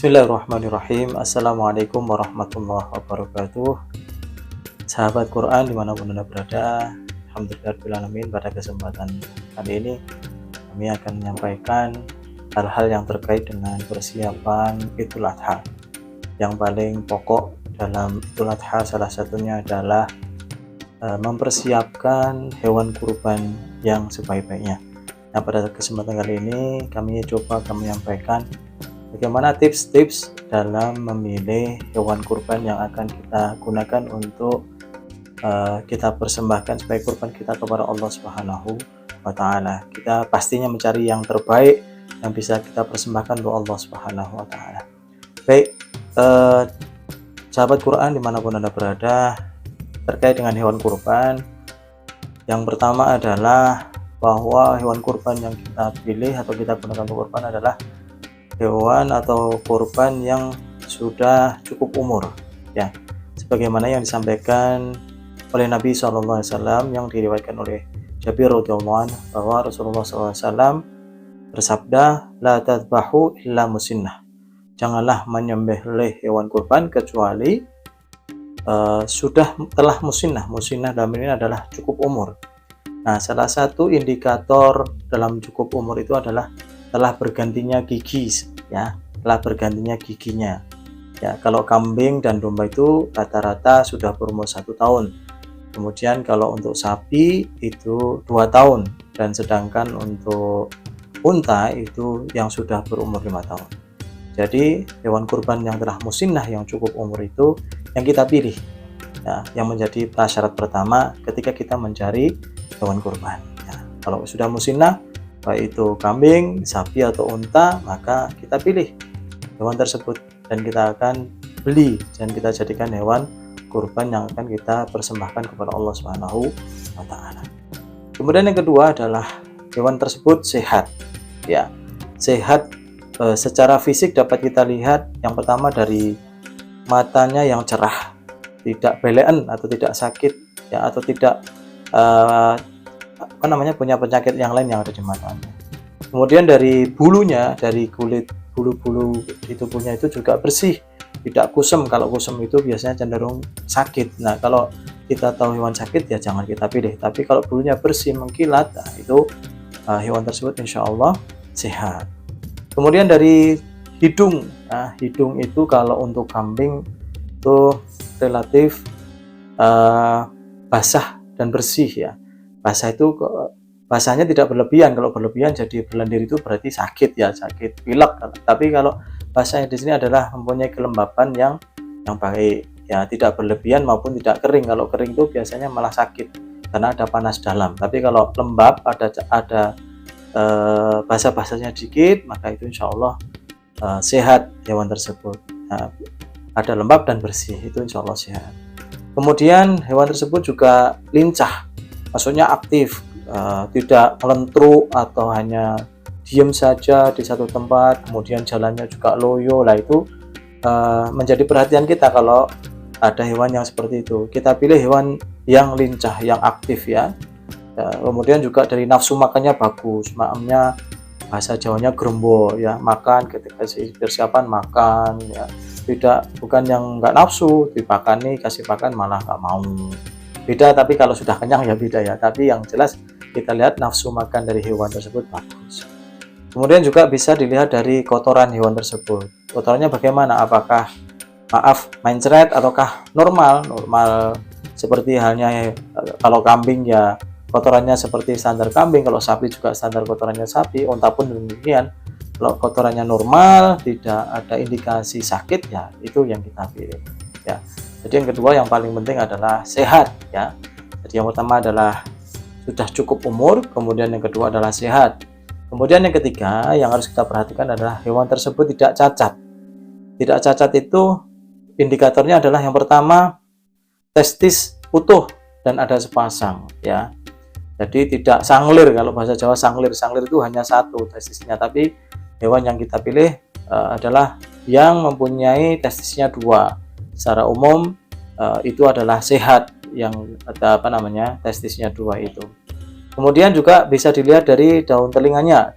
Bismillahirrahmanirrahim. Assalamualaikum warahmatullahi wabarakatuh. Sahabat Quran dimanapun Anda berada, alhamdulillahirrahmanirrahim. Pada kesempatan kali ini kami akan menyampaikan hal-hal yang terkait dengan persiapan Idul Adha. Yang paling pokok dalam Idul Adha salah satunya adalah mempersiapkan hewan kurban yang sebaik-baiknya. Nah, pada kesempatan kali ini kami menyampaikan bagaimana tips-tips dalam memilih hewan kurban yang akan kita gunakan untuk kita persembahkan sebagai kurban kita kepada Allah Subhanahu wa Ta'ala. Kita pastinya mencari yang terbaik yang bisa kita persembahkan untuk Allah Subhanahu wa Ta'ala. Baik, sahabat Quran dimanapun Anda berada, terkait dengan hewan kurban, yang pertama adalah bahwa hewan kurban yang kita pilih atau kita gunakan untuk kurban adalah hewan atau kurban yang sudah cukup umur, ya, sebagaimana yang disampaikan oleh Nabi SAW yang diriwayatkan oleh Jabir radhiyallahu anhu bahwa Rasulullah SAW bersabda, la tadbahu illa musinnah, janganlah menyembelih hewan kurban kecuali telah musinnah. Musinnah dalam ini adalah cukup umur. Nah, salah satu indikator dalam cukup umur itu adalah telah bergantinya gigi, ya, telah bergantinya giginya. Ya, kalau kambing dan domba itu rata-rata sudah berumur 1 tahun. Kemudian kalau untuk sapi itu 2 tahun, dan sedangkan untuk unta itu yang sudah berumur 5 tahun. Jadi hewan kurban yang telah musinnah yang cukup umur itu yang kita pilih, ya, yang menjadi prasyarat pertama ketika kita mencari hewan kurban. Ya, kalau sudah musinnah, baik itu kambing, sapi atau unta, maka kita pilih hewan tersebut dan kita akan beli dan kita jadikan hewan kurban yang akan kita persembahkan kepada Allah Subhanahu wa Ta'ala. Kemudian yang kedua adalah hewan tersebut sehat, ya, sehat secara fisik dapat kita lihat yang pertama dari matanya yang cerah, tidak belean atau tidak sakit, ya, atau tidak punya penyakit yang lain yang ada di matanya. Kemudian dari bulunya, dari kulit bulu-bulu di tubuhnya itu juga bersih, tidak kusam. Kalau kusam itu biasanya cenderung sakit. Nah, kalau kita tahu hewan sakit ya jangan kita pilih. Tapi kalau bulunya bersih mengkilat, nah, itu hewan tersebut insya Allah sehat. Kemudian dari hidung, nah, hidung itu kalau untuk kambing itu relatif basah dan bersih, ya. Basah itu basahnya tidak berlebihan. Kalau berlebihan jadi berlendir itu berarti sakit, ya, sakit pilek. Tapi kalau basahnya di sini adalah mempunyai kelembapan yang baik, ya, tidak berlebihan maupun tidak kering. Kalau kering itu biasanya malah sakit karena ada panas dalam. Tapi kalau lembab, ada basah-basahnya dikit, maka itu insya Allah sehat hewan tersebut. Nah, ada lembab dan bersih, itu insya Allah sehat. Kemudian hewan tersebut juga lincah, maksudnya aktif, tidak melentru atau hanya diam saja di satu tempat, kemudian jalannya juga loyo. Lah itu menjadi perhatian kita kalau ada hewan yang seperti itu. Kita pilih hewan yang lincah, yang aktif, ya. Kemudian juga dari nafsu makannya bagus, makamnya bahasa Jawanya grembo, ya, makan ketika persiapan makan, ya, bukan yang nggak nafsu, dipakani kasih makan malah nggak mau. Beda, tapi kalau sudah kenyang ya beda, ya. Tapi yang jelas kita lihat nafsu makan dari hewan tersebut bagus. Kemudian juga bisa dilihat dari kotoran hewan tersebut. Kotorannya bagaimana? Apakah mencret ataukah normal seperti halnya kalau kambing, ya, kotorannya seperti standar kambing. Kalau sapi juga standar kotorannya sapi. Unta pun demikian. Kalau kotorannya normal, tidak ada indikasi sakit, ya, itu yang kita pilih, ya. Jadi yang kedua yang paling penting adalah sehat, ya. Jadi yang pertama adalah sudah cukup umur, kemudian yang kedua adalah sehat. Kemudian yang ketiga yang harus kita perhatikan adalah hewan tersebut tidak cacat. Tidak cacat itu indikatornya adalah yang pertama testis utuh dan ada sepasang, ya. Jadi tidak sanglir. Kalau bahasa Jawa sanglir itu hanya satu testisnya, tapi hewan yang kita pilih adalah yang mempunyai testisnya 2. Secara umum itu adalah sehat yang ada testisnya 2 itu. Kemudian juga bisa dilihat dari daun telinganya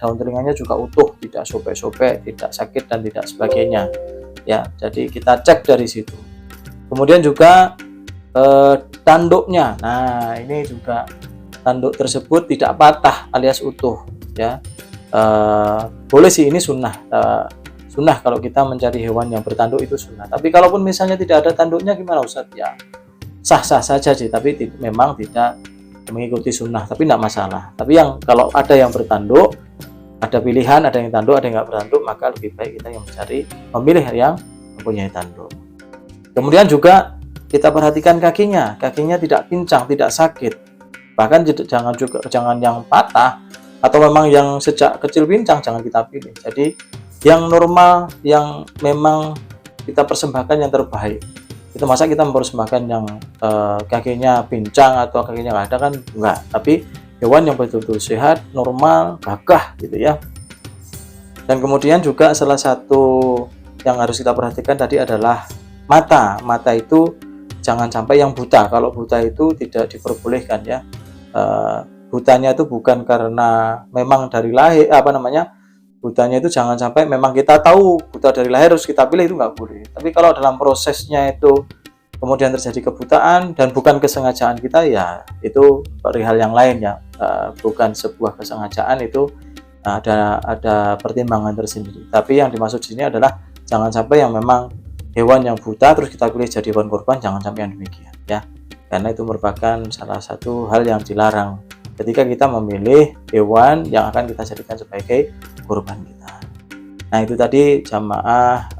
juga utuh, tidak sobek-sobek, tidak sakit dan tidak sebagainya. Ya, jadi kita cek dari situ. Kemudian juga tanduknya. Nah, ini juga tanduk tersebut tidak patah alias utuh, ya. Boleh sih, ini sunnah. Sunnah kalau kita mencari hewan yang bertanduk itu sunnah. Tapi kalaupun misalnya tidak ada tanduknya gimana Ustadz? Ya sah-sah saja sih, tapi memang tidak mengikuti sunnah, tapi tidak masalah. Tapi yang kalau ada yang bertanduk, ada pilihan, ada yang tanduk, ada yang nggak bertanduk, maka lebih baik kita yang memilih yang mempunyai tanduk. Kemudian juga kita perhatikan kakinya tidak pincang, tidak sakit. Bahkan jangan yang patah atau memang yang sejak kecil pincang, jangan kita pilih. Jadi yang normal, yang memang kita persembahkan yang terbaik. Itu masa kita mempersembahkan yang kakinya pincang atau kakinya nggak ada, kan enggak. Tapi hewan yang betul-betul sehat, normal, gagah gitu ya. Dan kemudian juga salah satu yang harus kita perhatikan tadi adalah mata itu jangan sampai yang buta. Kalau buta itu tidak diperbolehkan ya. Butanya itu bukan karena memang dari lahir, butanya itu jangan sampai memang kita tahu buta dari lahir terus kita pilih, itu nggak boleh. Tapi kalau dalam prosesnya itu kemudian terjadi kebutaan dan bukan kesengajaan kita, ya itu perihal yang lain ya. Bukan sebuah kesengajaan, itu ada pertimbangan tersendiri. Tapi yang dimaksud di sini adalah jangan sampai yang memang hewan yang buta terus kita pilih jadi hewan kurban, jangan sampai yang demikian ya, karena itu merupakan salah satu hal yang dilarang ketika kita memilih hewan yang akan kita jadikan sebagai kurban kita. Nah, itu tadi jamaah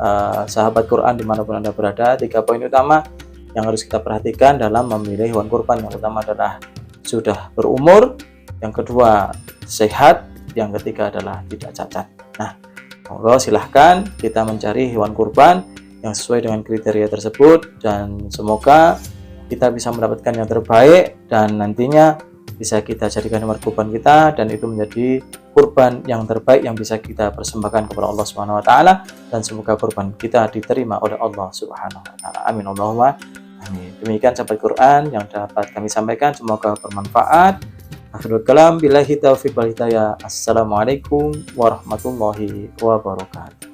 sahabat Quran dimanapun Anda berada, 3 poin utama yang harus kita perhatikan dalam memilih hewan kurban. Yang pertama adalah sudah berumur, yang kedua sehat, yang ketiga adalah tidak cacat. Nah, monggo silahkan kita mencari hewan kurban yang sesuai dengan kriteria tersebut, dan semoga kita bisa mendapatkan yang terbaik dan nantinya bisa kita jadikan hewan kurban kita, dan itu menjadi kurban yang terbaik yang bisa kita persembahkan kepada Allah Subhanahu wa taala, dan semoga kurban kita diterima oleh Allah Subhanahu wa taala. Amin Allahumma amin. Demikian sahabat Quran yang dapat kami sampaikan, semoga bermanfaat. Akhirul kalam, billahi taufiq wal hidayah. Assalamualaikum warahmatullahi wabarakatuh.